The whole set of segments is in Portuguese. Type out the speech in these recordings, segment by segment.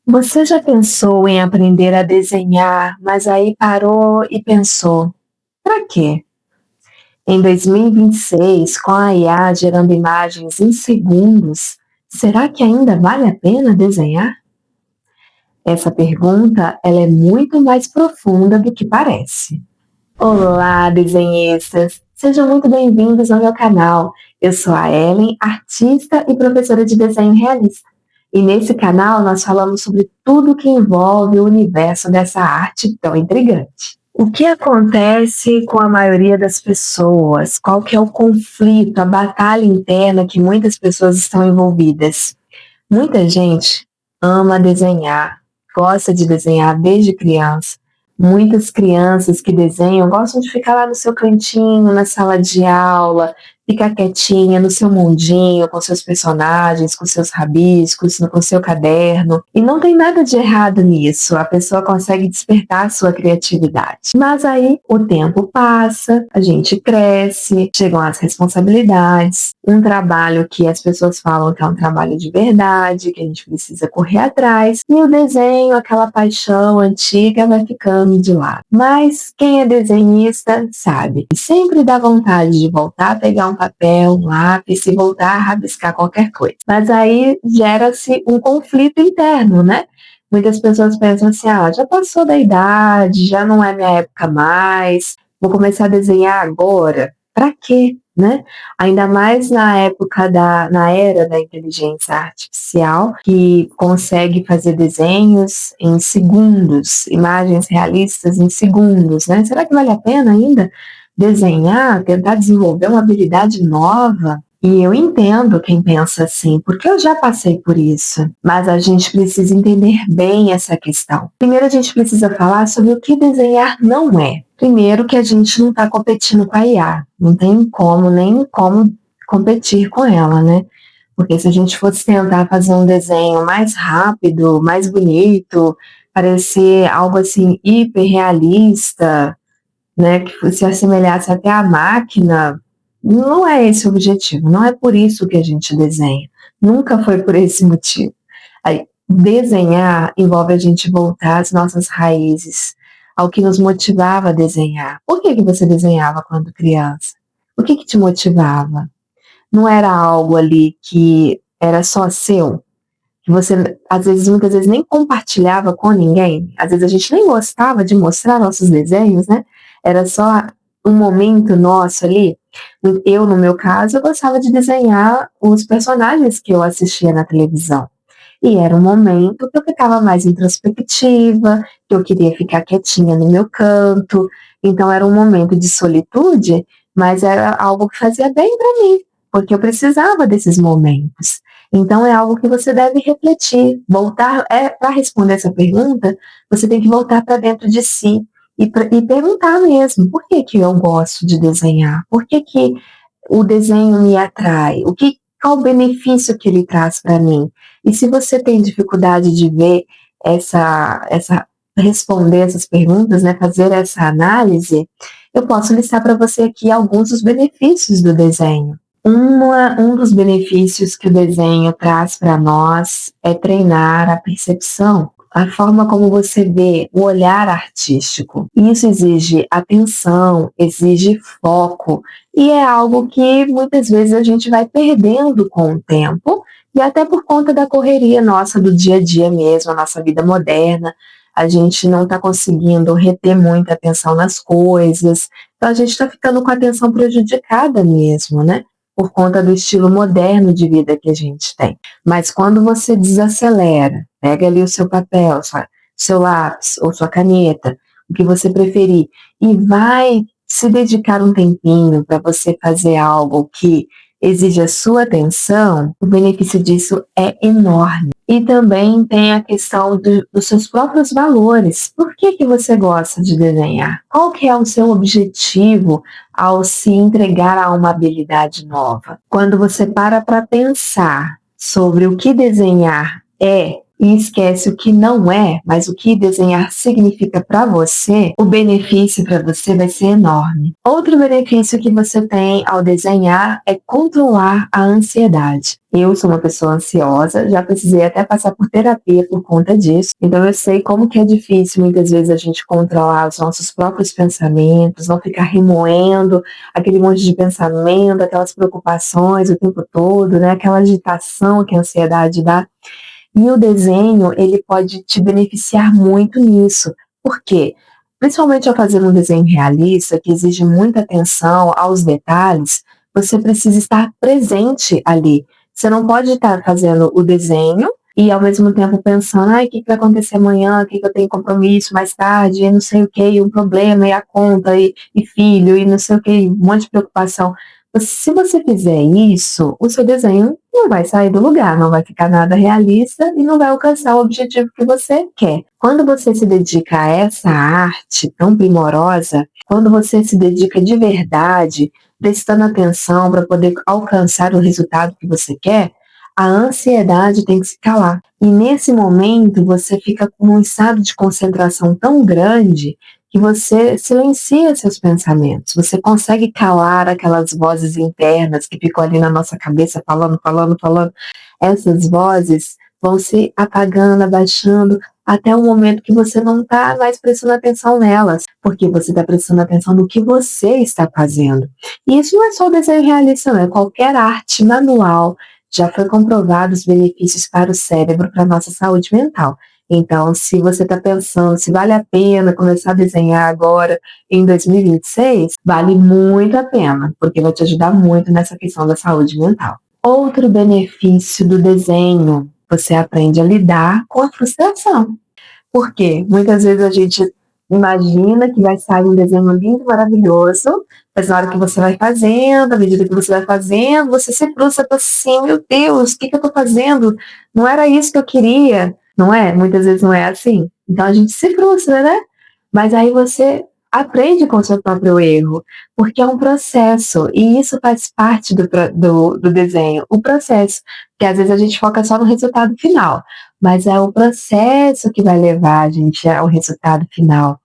Você já pensou em aprender a desenhar, mas aí parou e pensou: para quê? Em 2026, com a IA gerando imagens em segundos, será que ainda vale a pena desenhar? Essa pergunta, ela é muito mais profunda do que parece. Olá, desenhistas! Sejam muito bem-vindos ao meu canal. Eu sou a Ellen, artista e professora de desenho realista. E nesse canal nós falamos sobre tudo que envolve o universo dessa arte tão intrigante. O que acontece com a maioria das pessoas? Qual que é o conflito, a batalha interna que muitas pessoas estão envolvidas? Muita gente ama desenhar, gosta de desenhar desde criança. Muitas crianças que desenham gostam de ficar lá no seu cantinho, na sala de aula, ficar quietinha no seu mundinho, com seus personagens, com seus rabiscos, com seu caderno. E não tem nada de errado nisso, a pessoa consegue despertar a sua criatividade. Mas aí o tempo passa, a gente cresce, chegam as responsabilidades, um trabalho que as pessoas falam que é um trabalho de verdade, que a gente precisa correr atrás, e o desenho, aquela paixão antiga, vai ficando de lado. Mas quem é desenhista sabe que sempre dá vontade de voltar a pegar um papel, um lápis e voltar a rabiscar qualquer coisa. Mas aí gera-se um conflito interno, né? Muitas pessoas pensam assim, já passou da idade, já não é minha época mais, vou começar a desenhar agora. Para quê, né? Ainda mais na era da inteligência artificial, que consegue fazer desenhos em segundos, imagens realistas em segundos, né? Será que vale a pena ainda desenhar, tentar desenvolver uma habilidade nova? E eu entendo quem pensa assim, porque eu já passei por isso. Mas a gente precisa entender bem essa questão. Primeiro a gente precisa falar sobre o que desenhar não é. Primeiro que a gente não está competindo com a IA, não tem como, nem como competir com ela, né? Porque se a gente fosse tentar fazer um desenho mais rápido, mais bonito, parecer algo assim hiper realista, né, que se assemelhasse até à máquina, não é esse o objetivo, não é por isso que a gente desenha, nunca foi por esse motivo. Aí, desenhar envolve a gente voltar às nossas raízes, ao que nos motivava a desenhar. Por que você desenhava quando criança? O que te motivava? Não era algo ali que era só seu? Que você, às vezes, muitas vezes nem compartilhava com ninguém? Às vezes a gente nem gostava de mostrar nossos desenhos, né? Era só um momento nosso ali. Eu, no meu caso, eu gostava de desenhar os personagens que eu assistia na televisão. E era um momento que eu ficava mais introspectiva, que eu queria ficar quietinha no meu canto. Então era um momento de solitude, mas era algo que fazia bem para mim, porque eu precisava desses momentos. Então é algo que você deve refletir, voltar, para responder essa pergunta, você tem que voltar para dentro de si e perguntar mesmo, por que que eu gosto de desenhar? Por que que o desenho me atrai? Qual o benefício que ele traz para mim? E se você tem dificuldade de ver responder essas perguntas, né, fazer essa análise, eu posso listar para você aqui alguns dos benefícios do desenho. Um dos benefícios que o desenho traz para nós é treinar a percepção, a forma como você vê, o olhar artístico. Isso exige atenção, exige foco, e é algo que muitas vezes a gente vai perdendo com o tempo, e até por conta da correria nossa do dia a dia mesmo, a nossa vida moderna, a gente não está conseguindo reter muita atenção nas coisas, então a gente está ficando com a atenção prejudicada mesmo, né? Por conta do estilo moderno de vida que a gente tem. Mas quando você desacelera, pega ali o seu papel, seu lápis ou sua caneta, o que você preferir, e vai se dedicar um tempinho para você fazer algo que exige a sua atenção, o benefício disso é enorme. E também tem a questão dos seus próprios valores. Por que você gosta de desenhar? Qual que é o seu objetivo ao se entregar a uma habilidade nova? Quando você para pensar sobre o que desenhar é e esquece o que não é, mas o que desenhar significa para você, o benefício para você vai ser enorme. Outro benefício que você tem ao desenhar é controlar a ansiedade. Eu sou uma pessoa ansiosa, já precisei até passar por terapia por conta disso, então eu sei como que é difícil muitas vezes a gente controlar os nossos próprios pensamentos, não ficar remoendo aquele monte de pensamento, aquelas preocupações o tempo todo, né? Aquela agitação que a ansiedade dá. E o desenho, ele pode te beneficiar muito nisso. Por quê? Principalmente ao fazer um desenho realista, que exige muita atenção aos detalhes, você precisa estar presente ali. Você não pode estar fazendo o desenho e ao mesmo tempo pensando, ai, o que vai acontecer amanhã, o que eu tenho compromisso mais tarde, e não sei o que, e um problema, e a conta, e filho, e não sei o que, um monte de preocupação. Se você fizer isso, o seu desenho não vai sair do lugar, não vai ficar nada realista e não vai alcançar o objetivo que você quer. Quando você se dedica a essa arte tão primorosa, quando você se dedica de verdade, prestando atenção para poder alcançar o resultado que você quer, a ansiedade tem que se calar. E nesse momento você fica com um estado de concentração tão grande que você silencia seus pensamentos, você consegue calar aquelas vozes internas que ficam ali na nossa cabeça falando, falando, falando. Essas vozes vão se apagando, abaixando, até o momento que você não está mais prestando atenção nelas, porque você está prestando atenção no que você está fazendo. E isso não é só o desenho realista, não, é qualquer arte manual. Já foi comprovado os benefícios para o cérebro, para a nossa saúde mental. Então, se você está pensando se vale a pena começar a desenhar agora em 2026, vale muito a pena, porque vai te ajudar muito nessa questão da saúde mental. Outro benefício do desenho, você aprende a lidar com a frustração. Por quê? Muitas vezes a gente imagina que vai sair um desenho lindo, maravilhoso, mas na hora que você vai fazendo, à medida que você vai fazendo, você se frustra assim, meu Deus, o que eu estou fazendo? Não era isso que eu queria, não é? Muitas vezes não é assim. Então a gente se frustra, né? Mas aí você aprende com o seu próprio erro, porque é um processo, e isso faz parte do desenho, o processo, que às vezes a gente foca só no resultado final, mas é o processo que vai levar a gente ao resultado final.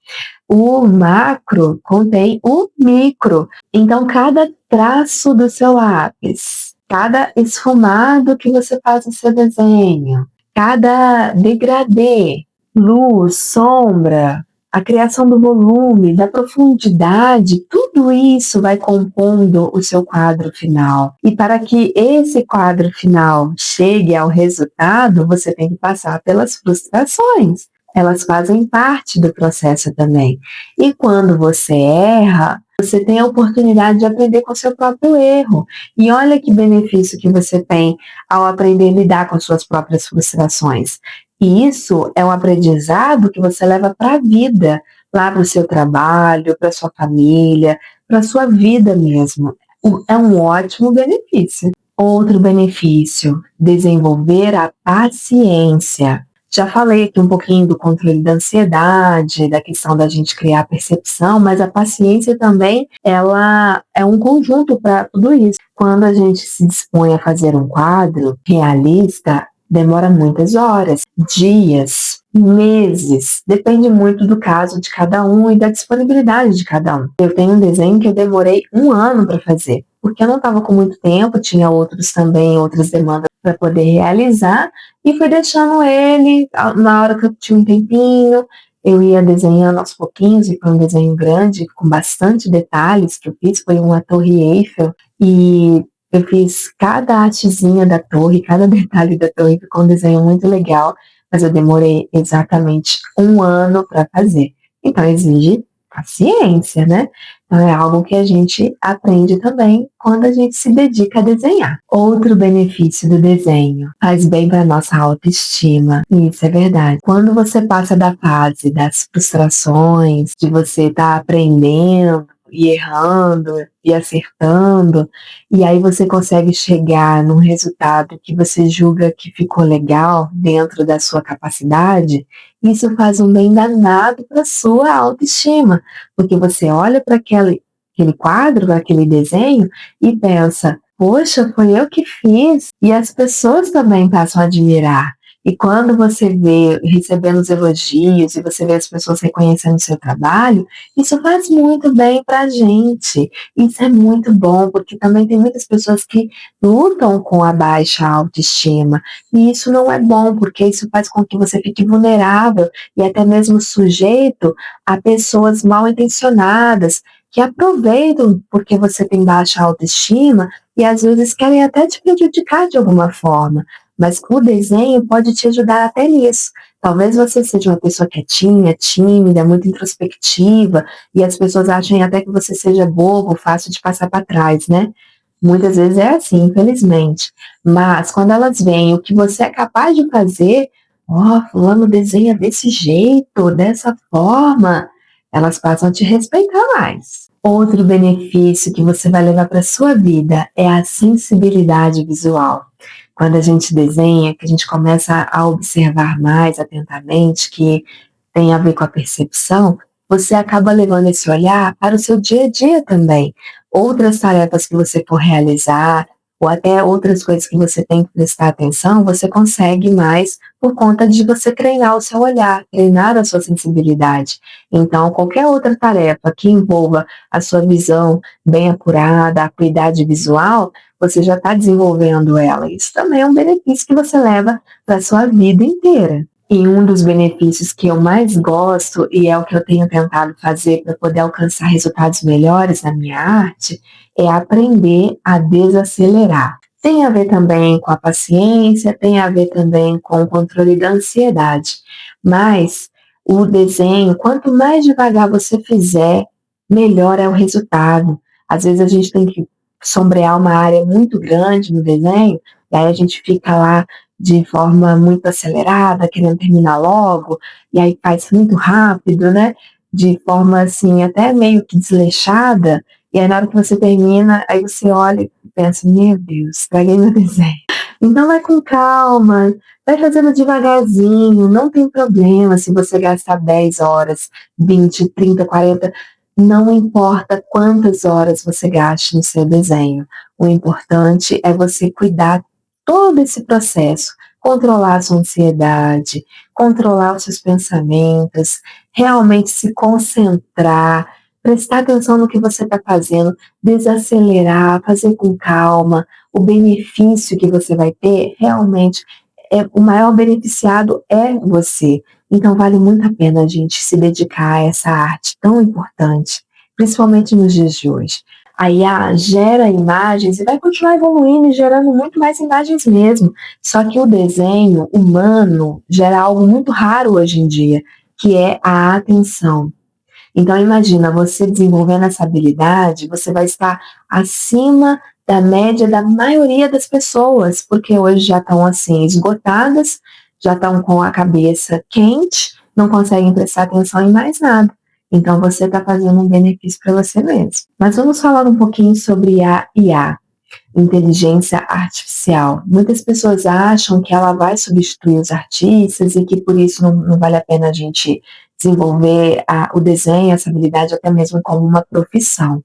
O macro contém o micro, então cada traço do seu lápis, cada esfumado que você faz no seu desenho, cada degradê, luz, sombra, a criação do volume, da profundidade, tudo isso vai compondo o seu quadro final. E para que esse quadro final chegue ao resultado, você tem que passar pelas frustrações. Elas fazem parte do processo também. E quando você erra, você tem a oportunidade de aprender com o seu próprio erro. E olha que benefício que você tem ao aprender a lidar com as suas próprias frustrações. E isso é um aprendizado que você leva para a vida, lá para o seu trabalho, para a sua família, para a sua vida mesmo. É um ótimo benefício. Outro benefício, desenvolver a paciência. Já falei aqui um pouquinho do controle da ansiedade, da questão da gente criar percepção, mas a paciência também, ela é um conjunto para tudo isso. Quando a gente se dispõe a fazer um quadro realista, demora muitas horas, dias, meses, depende muito do caso de cada um e da disponibilidade de cada um. Eu tenho um desenho que eu demorei 1 ano para fazer, porque eu não estava com muito tempo, tinha outros também, outras demandas para poder realizar, e fui deixando ele, na hora que eu tinha um tempinho, eu ia desenhando aos pouquinhos, e foi um desenho grande, com bastante detalhes que eu fiz, foi uma torre Eiffel, e eu fiz cada hastezinha da torre, cada detalhe da torre, ficou um desenho muito legal, mas eu demorei exatamente 1 ano para fazer. Então exige paciência, né? Então é algo que a gente aprende também quando a gente se dedica a desenhar. Outro benefício do desenho, faz bem para nossa autoestima. E isso é verdade. Quando você passa da fase das frustrações, de você estar aprendendo e errando e acertando, e aí você consegue chegar num resultado que você julga que ficou legal dentro da sua capacidade, isso faz um bem danado para a sua autoestima, porque você olha para aquele quadro, para aquele desenho e pensa, poxa, foi eu que fiz, e as pessoas também passam a admirar. E quando você vê recebendo os elogios e você vê as pessoas reconhecendo o seu trabalho, isso faz muito bem pra gente. Isso é muito bom, porque também tem muitas pessoas que lutam com a baixa autoestima. E isso não é bom, porque isso faz com que você fique vulnerável e até mesmo sujeito a pessoas mal intencionadas que aproveitam porque você tem baixa autoestima e às vezes querem até te prejudicar de alguma forma. Mas o desenho pode te ajudar até nisso. Talvez você seja uma pessoa quietinha, tímida, muito introspectiva, e as pessoas achem até que você seja bobo, fácil de passar para trás, né? Muitas vezes é assim, infelizmente. Mas quando elas veem o que você é capaz de fazer, ó, fulano desenha desse jeito, dessa forma, elas passam a te respeitar mais. Outro benefício que você vai levar para a sua vida é a sensibilidade visual. Quando a gente desenha, que a gente começa a observar mais atentamente, que tem a ver com a percepção, você acaba levando esse olhar para o seu dia a dia também. Outras tarefas que você for realizar, ou até outras coisas que você tem que prestar atenção, você consegue mais por conta de você treinar o seu olhar, treinar a sua sensibilidade. Então, qualquer outra tarefa que envolva a sua visão bem apurada, a acuidade visual, você já está desenvolvendo ela. Isso também é um benefício que você leva para a sua vida inteira. E um dos benefícios que eu mais gosto, e é o que eu tenho tentado fazer para poder alcançar resultados melhores na minha arte, é aprender a desacelerar. Tem a ver também com a paciência, tem a ver também com o controle da ansiedade. Mas o desenho, quanto mais devagar você fizer, melhor é o resultado. Às vezes a gente tem que sombrear uma área muito grande no desenho, e aí a gente fica lá de forma muito acelerada, querendo terminar logo, e aí faz muito rápido, né? De forma assim, até meio que desleixada, e aí na hora que você termina, aí você olha e pensa, meu Deus, estraguei meu desenho. Então vai com calma, vai fazendo devagarzinho, não tem problema se você gastar 10 horas, 20, 30, 40, não importa quantas horas você gaste no seu desenho. O importante é você cuidar todo esse processo, controlar a sua ansiedade, controlar os seus pensamentos, realmente se concentrar, prestar atenção no que você está fazendo, desacelerar, fazer com calma. O benefício que você vai ter realmente o maior beneficiado é você. Então vale muito a pena a gente se dedicar a essa arte tão importante, principalmente nos dias de hoje. A IA gera imagens e vai continuar evoluindo e gerando muito mais imagens mesmo. Só que o desenho humano gera algo muito raro hoje em dia, que é a atenção. Então imagina, você desenvolvendo essa habilidade, você vai estar acima da média da maioria das pessoas, porque hoje já estão assim esgotadas, já estão com a cabeça quente, não conseguem prestar atenção em mais nada. Então você está fazendo um benefício para você mesmo. Mas vamos falar um pouquinho sobre a IA, inteligência artificial. Muitas pessoas acham que ela vai substituir os artistas e que por isso não vale a pena a gente desenvolver o desenho, essa habilidade até mesmo como uma profissão.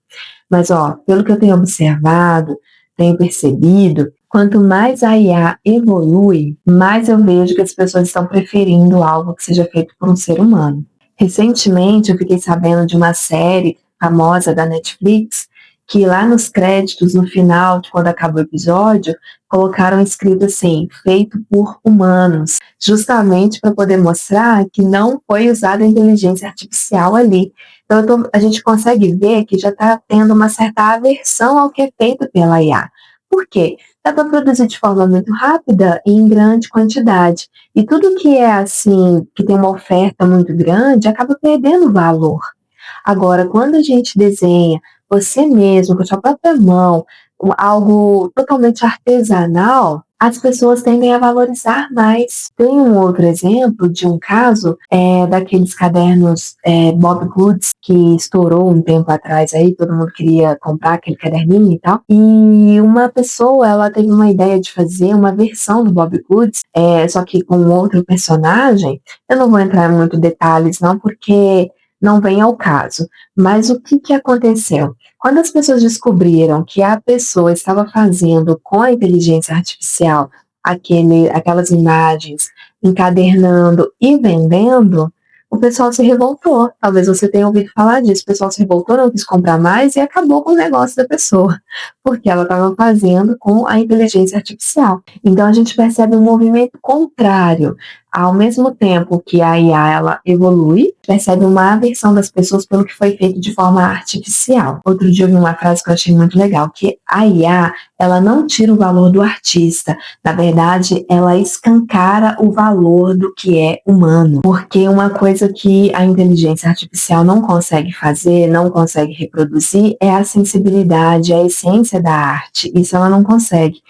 Mas, ó, pelo que eu tenho observado, tenho percebido, quanto mais a IA evolui, mais eu vejo que as pessoas estão preferindo algo que seja feito por um ser humano. Recentemente, eu fiquei sabendo de uma série famosa da Netflix, que lá nos créditos, no final, de quando acaba o episódio, colocaram escrito assim, feito por humanos, justamente para poder mostrar que não foi usada a inteligência artificial ali. Então, a gente consegue ver que já está tendo uma certa aversão ao que é feito pela IA. Por quê? Dá para produzir de forma muito rápida e em grande quantidade. E tudo que é assim, que tem uma oferta muito grande, acaba perdendo valor. Agora, quando a gente desenha você mesmo, com a sua própria mão, algo totalmente artesanal, as pessoas tendem a valorizar mais. Tem um outro exemplo de um caso daqueles cadernos Bob Goods, que estourou um tempo atrás aí, todo mundo queria comprar aquele caderninho e tal, e uma pessoa, ela teve uma ideia de fazer uma versão do Bob Goods, só que com outro personagem. Eu não vou entrar em muitos detalhes não, porque não vem ao caso. Mas o que aconteceu? Quando as pessoas descobriram que a pessoa estava fazendo com a inteligência artificial aquelas imagens encadernando e vendendo, o pessoal se revoltou. Talvez você tenha ouvido falar disso. O pessoal se revoltou, não quis comprar mais e acabou com o negócio da pessoa, porque ela estava fazendo com a inteligência artificial. Então a gente percebe um movimento contrário. Ao mesmo tempo que a IA ela evolui, percebe uma aversão das pessoas pelo que foi feito de forma artificial. Outro dia eu vi uma frase que eu achei muito legal, que a IA ela não tira o valor do artista. Na verdade, ela escancara o valor do que é humano. Porque uma coisa que a inteligência artificial não consegue fazer, não consegue reproduzir, é a sensibilidade, a essência da arte. Isso ela não consegue.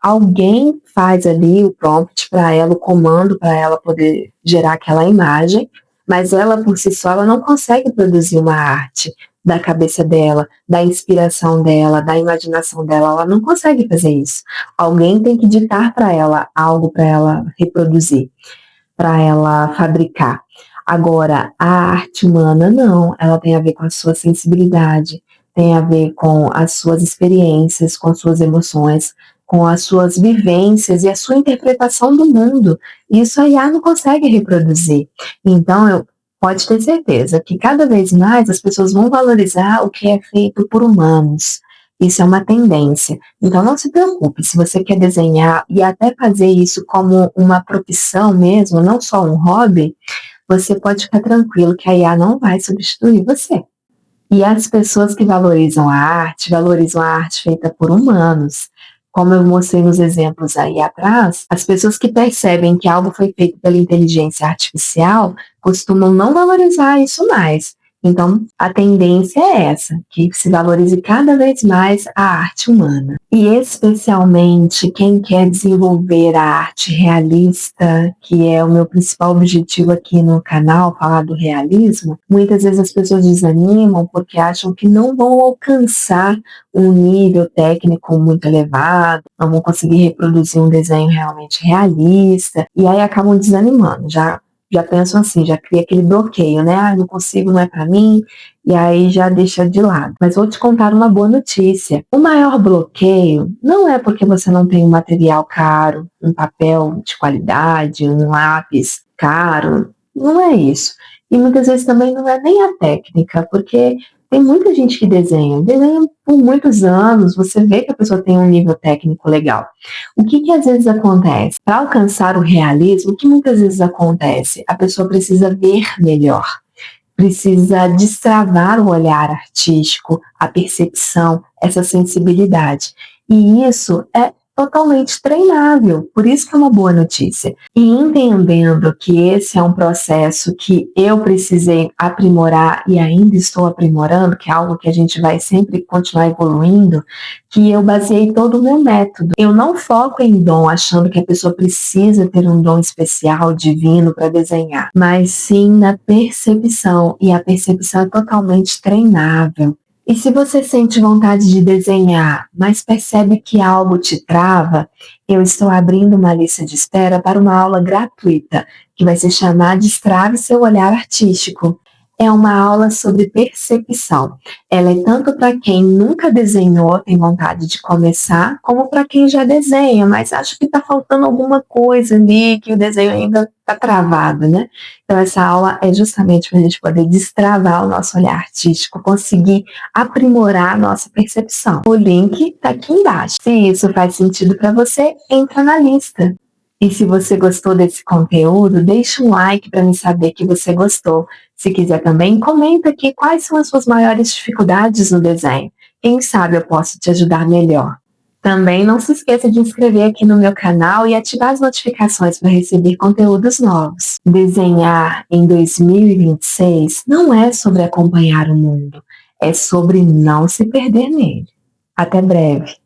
Alguém faz ali o prompt para ela, o comando para ela poder gerar aquela imagem, mas ela por si só ela não consegue produzir uma arte da cabeça dela, da inspiração dela, da imaginação dela, ela não consegue fazer isso. Alguém tem que ditar para ela algo para ela reproduzir, para ela fabricar. Agora, a arte humana não, ela tem a ver com a sua sensibilidade, tem a ver com as suas experiências, com as suas emoções, com as suas vivências e a sua interpretação do mundo. Isso a IA não consegue reproduzir. Então, pode ter certeza que cada vez mais as pessoas vão valorizar o que é feito por humanos. Isso é uma tendência. Então, não se preocupe, se você quer desenhar e até fazer isso como uma profissão mesmo, não só um hobby, você pode ficar tranquilo que a IA não vai substituir você. E as pessoas que valorizam a arte feita por humanos. Como eu mostrei nos exemplos aí atrás, as pessoas que percebem que algo foi feito pela inteligência artificial costumam não valorizar isso mais. Então, a tendência é essa, que se valorize cada vez mais a arte humana. E especialmente quem quer desenvolver a arte realista, que é o meu principal objetivo aqui no canal, falar do realismo, muitas vezes as pessoas desanimam porque acham que não vão alcançar um nível técnico muito elevado, não vão conseguir reproduzir um desenho realmente realista, e aí acabam desanimando, já pensam assim, já cria aquele bloqueio, né? Ah, não consigo, não é para mim, e aí já deixa de lado. Mas vou te contar uma boa notícia. O maior bloqueio não é porque você não tem um material caro, um papel de qualidade, um lápis caro, não é isso. E muitas vezes também não é nem a técnica, porque tem muita gente que desenha por muitos anos, você vê que a pessoa tem um nível técnico legal. O que às vezes acontece? Para alcançar o realismo, o que muitas vezes acontece? A pessoa precisa ver melhor, precisa destravar o olhar artístico, a percepção, essa sensibilidade. E isso é totalmente treinável, por isso que é uma boa notícia. E entendendo que esse é um processo que eu precisei aprimorar e ainda estou aprimorando, que é algo que a gente vai sempre continuar evoluindo, que eu baseei todo o meu método. Eu não foco em dom, achando que a pessoa precisa ter um dom especial, divino para desenhar, mas sim na percepção, e a percepção é totalmente treinável. E se você sente vontade de desenhar, mas percebe que algo te trava, eu estou abrindo uma lista de espera para uma aula gratuita, que vai se chamar Destrave Seu Olhar Artístico. É uma aula sobre percepção. Ela é tanto para quem nunca desenhou, tem vontade de começar, como para quem já desenha, mas acha que está faltando alguma coisa ali, que o desenho ainda está travado, né? Então, essa aula é justamente para a gente poder destravar o nosso olhar artístico, conseguir aprimorar a nossa percepção. O link está aqui embaixo. Se isso faz sentido para você, entra na lista. E se você gostou desse conteúdo, deixa um like para me saber que você gostou. Se quiser também, comenta aqui quais são as suas maiores dificuldades no desenho. Quem sabe eu posso te ajudar melhor. Também não se esqueça de inscrever aqui no meu canal e ativar as notificações para receber conteúdos novos. Desenhar em 2026 não é sobre acompanhar o mundo, é sobre não se perder nele. Até breve!